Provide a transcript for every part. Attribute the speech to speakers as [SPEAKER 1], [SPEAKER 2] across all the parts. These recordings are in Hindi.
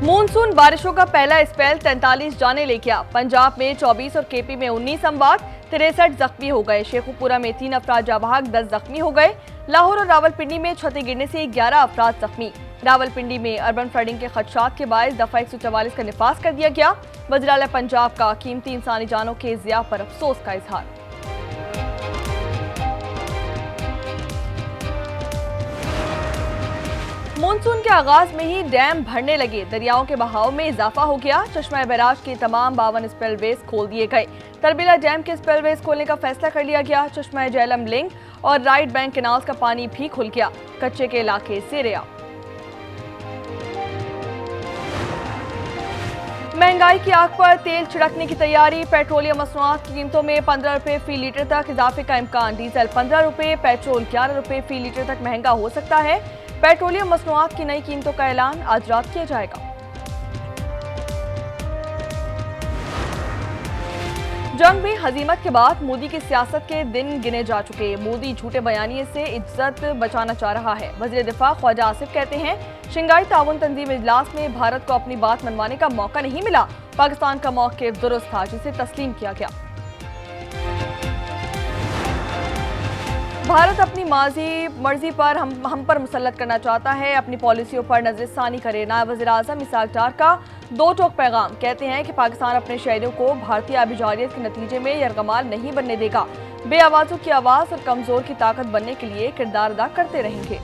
[SPEAKER 1] मानसून बारिशों का पहला स्पेल 43 जाने ले गया। पंजाब में 24 और केपी में 19 अमवात, 63 जख्मी हो गए। शेखुपुरा में 3 अफराद जाँ बहक, 10 जख्मी हो गए। लाहौर और रावलपिंडी में छतें गिरने से 11 अफराद जख्मी। रावलपिंडी में अर्बन फ्लडिंग के खदशात के बायस दफा 144 का निफाज कर दिया गया। वज़ीर आला पंजाब का कीमती इंसानी जानों के ज़िया पर अफसोस का इजहार। मानसून के आगाज में ही डैम भरने लगे, दरियाओं के बहाव में इजाफा हो गया। चश्मा बैराज के तमाम 52 स्पिलवेज खोल दिए गए। तरबीला डैम के स्पिलवेज खोलने का फैसला कर लिया गया। चश्मा झेलम लिंक और राइट बैंक कैनाल्स का पानी भी खुल गया। कच्चे के इलाके से रेया। महंगाई की आग पर तेल छिड़कने की तैयारी। पेट्रोलियम मसनूआत की कीमतों में 15 रुपए फी लीटर तक इजाफे का इम्कान। डीजल 15 रुपए, पेट्रोल 11 रुपए फी लीटर तक महंगा हो सकता है। पेट्रोलियम मसनूआत की नई कीमतों का ऐलान आज रात किया जाएगा। जंग में हजीमत के बाद मोदी की सियासत के दिन गिने जा चुके। मोदी झूठे बयानिए से इज्जत बचाना चाह रहा है। वज़ीर दिफा ख्वाजा आसिफ कहते हैं, शंघाई ताउन तंजीम इजलास में भारत को अपनी बात मनवाने का मौका नहीं मिला। पाकिस्तान का मौक़िफ़ दुरुस्त था, जिसे तस्लीम किया गया। भारत अपनी मर्जी पर हम पर मुसल्लत करना चाहता है, अपनी पॉलिसियों पर नजरसानी करे। नायब वज़ीर आज़म इसाक डार का दो टोक पैगाम। कहते हैं कि पाकिस्तान अपने शहरियों को भारतीय आबिजारियत के नतीजे में यरगमाल नहीं बनने देगा। बेआवाज़ों की आवाज़ और कमज़ोर की ताकत बनने के लिए किरदार अदा करते रहेंगे।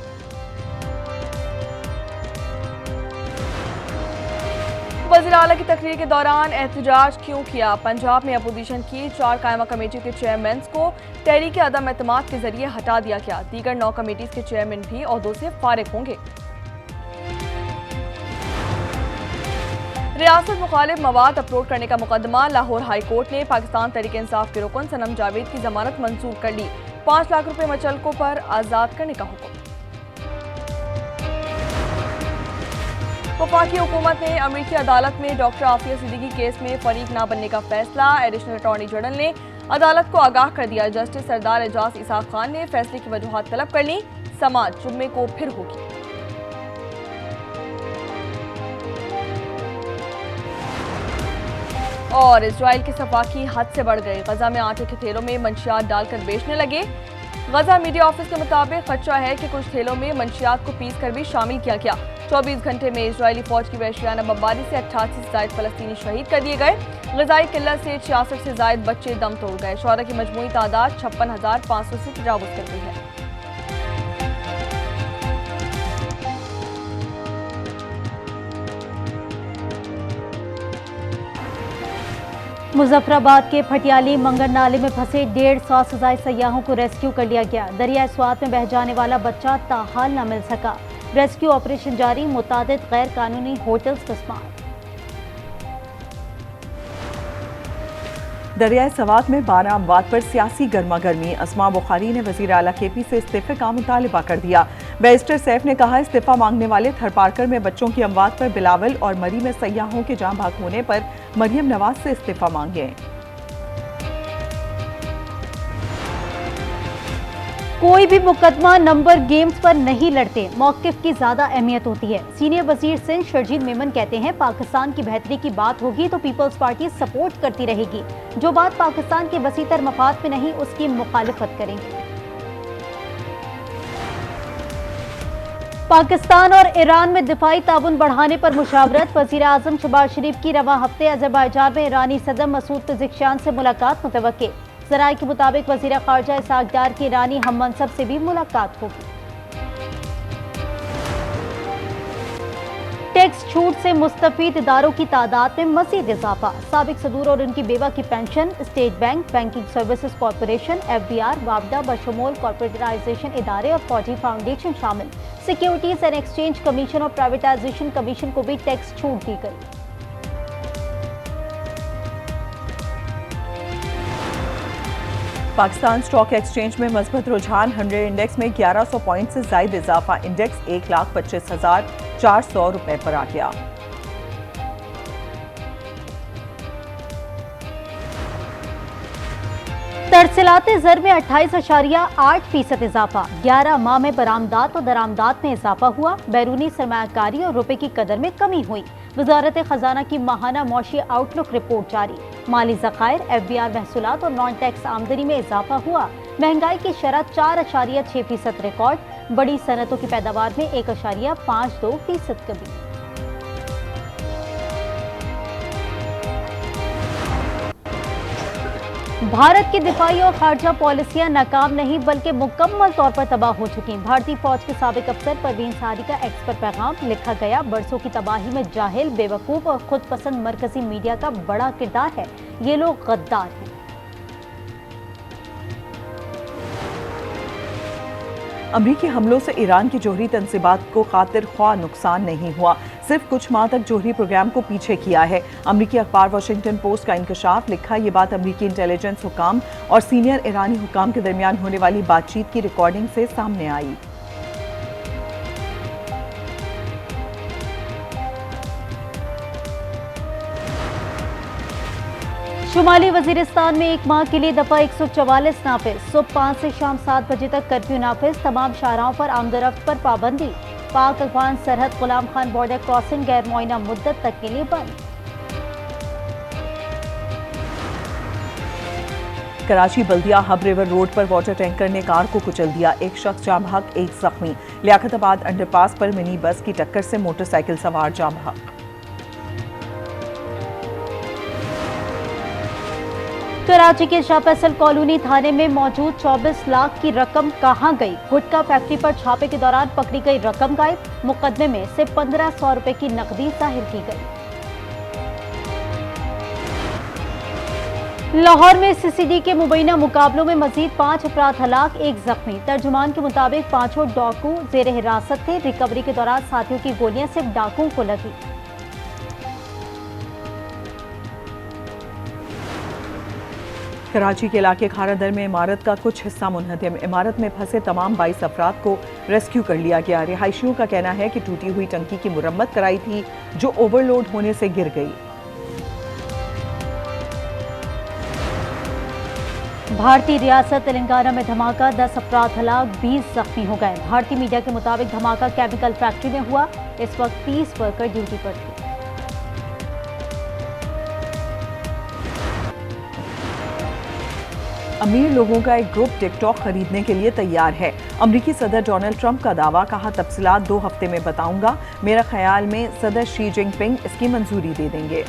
[SPEAKER 1] वज़ीर आला की तकरीर के दौरान एहतजाज क्यों किया? पंजाब में अपोजिशन की 4 कायमा कमेटी के चेयरमैन को तहरीक अदम एतमाद के जरिए हटा दिया गया। दीगर 9 कमेटीज के चेयरमैन भी ओहदों से फारिग होंगे। रियासत मुखालिफ मवाद अपलोड करने का मुकदमा। लाहौर हाई कोर्ट ने पाकिस्तान तहरीक इंसाफ के रुकन सनम जावेद की जमानत मंजूर कर ली। 5 लाख रुपए मचलकों पर आजाद करने का हुक्म। वफाकी हुकूमत ने अमरीकी अदालत में डॉक्टर आफिया सिद्दीकी केस में फरीक न बनने का फैसला। एडिशनल अटॉर्नी जनरल ने अदालत को आगाह कर दिया। जस्टिस सरदार एजाज इसाक खान ने फैसले की वजूहात तलब कर ली। समाअत जुम्मे को फिर होगी। और इजराइल के सफाकी हद से बढ़ गए। गजा में आटे के थैलों में मंशियात डालकर बेचने लगे। गजा मीडिया ऑफिस के मुताबिक खदशा है कि कुछ थैलों में मंशियात को पीस कर भी शामिल किया गया। 24 घंटे में इजरायली फौज की वहशियाना बमबारी से 88 से जायद फलस्तीनी शहीद कर दिए गए। ग़िज़ाई किल्लत से 66 से जायद बच्चे दम तोड़ गए। शोहरा की मजमूई तादाद 56,500 से तजावुज़ कर गई है।
[SPEAKER 2] मुजफ्फराबाद के फटियाली मंगर नाले में फंसे 150 से ज़ायद सयाहों को रेस्क्यू कर लिया गया। दरिया स्वात में बह जाने वाला बच्चा ताहाल न मिल सका। रेस्क्यू ऑपरेशन जारी। मुतादिद गैर कानूनी होटल्स तस्मार।
[SPEAKER 3] दरियाए सवात में 12 अमवात पर सियासी गर्मा गर्मी। असमा बुखारी ने वज़ीर आला केपी से इस्तीफे का मुतालबा कर दिया। बैरिस्टर सैफ ने कहा, इस्तीफा मांगने वाले थरपारकर में बच्चों की अमवात पर बिलावल और मरी में सयाहों के जाँ भाग होने पर मरियम नवाज से इस्तीफा मांगे।
[SPEAKER 2] कोई भी मुकदमा नंबर गेम्स पर नहीं लड़ते, मौक़िफ़ की ज्यादा अहमियत होती है। सीनियर वजीर सिंध शरजील मेमन कहते हैं, पाकिस्तान की बेहतरी की बात होगी तो पीपल्स पार्टी सपोर्ट करती रहेगी। जो बात पाकिस्तान के वसीतर मफाद में नहीं, उसकी मुखालिफत करेंगे। पाकिस्तान और ईरान में दिफाई ताउन बढ़ाने पर मुशावरत। वज़ीर आज़म शहबाज शरीफ की रवां हफ्ते अज़रबैजान में ईरानी सदर मसूद पेज़ेश्कियान से मुलाकात मुतवक्के। ज़राए के मुताबिक वज़ीर ख़ारजा इसाक डार की ईरानी हम मनसब से भी मुलाकात होगी। टैक्स छूट से मुस्तफ़ीद इदारों की तादाद में मज़ीद इजाफा। साबिक सदूर और उनकी बेवा की पेंशन। State bank, banking services corporation, FBR, वापडा बशमूल कॉरपोरेटाइजेशन इदारे और फौजी फाउंडेशन शामिल। सिक्योरिटीज एंड एक्सचेंज कमीशन और प्राइवेटाइजेशन कमीशन को भी टैक्स छूट दी गई।
[SPEAKER 3] पाकिस्तान स्टॉक एक्सचेंज में मजबूत रुझान। 100 इंडेक्स में 1100 पॉइंट से जायद इजाफा। इंडेक्स 1,25,400 रुपए पर आ गया।
[SPEAKER 2] तफसीलात ज़र में 28.8% इजाफा, 11 माह में बरामदात और दरामदात में इजाफा हुआ। बैरूनी सरमायाकारी और रुपए की कदर में कमी हुई। वजारत खजाना की माहाना मौशी आउटलुक रिपोर्ट जारी। माली ज़खायर, FBR महसूलात और नॉन टैक्स आमदनी में इजाफा हुआ। महंगाई की शरह 4.6% रिकॉर्ड। बड़ी सनतों की पैदावार में 1.52% कमी। भारत की दिफाई और खारजा पॉलिसियां नाकाम नहीं बल्कि मुकम्मल तौर पर तबाह हो चुकी। भारतीय फौज के साबिक अफसर परवीन सारी का एक्स पर पैगाम लिखा गया। बरसों की तबाही में जाहिल, बेवकूफ और खुद पसंद मरकजी मीडिया का बड़ा किरदार है। ये लोग गद्दार हैं।
[SPEAKER 3] अमरीकी हमलों से ईरान की जोहरी तनसीबात को खातिर ख्वाह नुकसान नहीं हुआ, सिर्फ कुछ माह तक जोहरी प्रोग्राम को पीछे किया है। अमरीकी अखबार वॉशिंगटन पोस्ट का इंकशाफ लिखा। ये बात अमरीकी इंटेलिजेंस हुकाम और सीनियर ईरानी हुकाम के दरमियान होने वाली बातचीत की रिकॉर्डिंग से सामने आई।
[SPEAKER 2] शुमाली वजीरिस्तान में 1 माह के लिए दफा 144 नाफिज। सुबह 5 से शाम 7 बजे तक कर्फ्यू नाफिज। तमाम शाहराहों पर आमदरफ्त पर पाबंदी। पाक अफगान सरहद गुलाम खान बॉर्डर क्रॉसिंग गैर मुआयना मुद्दत तक के लिए बंद।
[SPEAKER 3] कराची बल्दिया हब रिवर रोड पर वाटर टैंकर ने कार को कुचल दिया। एक शख्स जाम बहक, एक जख्मी। लियाकताबाद अंडरपास पर मिनी बस की टक्कर से मोटरसाइकिल सवार जाम बहक।
[SPEAKER 2] कराची के शाह फैसल कॉलोनी थाने में मौजूद 24 लाख की रकम कहां गई? गुटखा फैक्ट्री पर छापे के दौरान पकड़ी गई रकम गायब। मुकदमे में से 1500 रुपए की नकदी जाहिर की गई। लाहौर में CCD के मुबैना मुकाबलों में मजीद 5 अफराद हलाक, 1 जख्मी। तर्जुमान के मुताबिक पांचों डाकू जेर हिरासत थे। रिकवरी के दौरान साथियों की गोलियां सिर्फ डाकुओं को लगी।
[SPEAKER 3] कराची के इलाके खारादर में इमारत का कुछ हिस्सा मुनहदम। इमारत में फंसे तमाम 22 अफराद को रेस्क्यू कर लिया गया। रिहायशियों का कहना है कि टूटी हुई टंकी की मुरम्मत कराई थी जो ओवरलोड होने से गिर गई।
[SPEAKER 2] भारतीय रियासत तेलंगाना में धमाका, 10 अफराद हलाक, 20 जख्मी हो गए। भारतीय मीडिया के मुताबिक धमाका केमिकल फैक्ट्री में हुआ। इस वक्त 30 वर्कर ड्यूटी पर थे।
[SPEAKER 3] अमीर लोगों का एक ग्रुप टिकटॉक खरीदने के लिए तैयार है। अमरीकी सदर डोनाल्ड ट्रंप का दावा, कहा तफसीलात 2 हफ्ते में बताऊंगा। मेरा ख्याल में सदर शी जिनपिंग इसकी मंजूरी दे देंगे।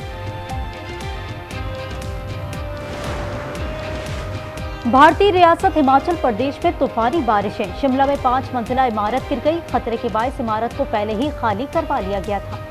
[SPEAKER 2] भारतीय रियासत हिमाचल प्रदेश में तूफानी बारिशें। शिमला में 5 मंजिला इमारत गिर गई। खतरे के बायस इमारत को पहले ही खाली करवा लिया गया था।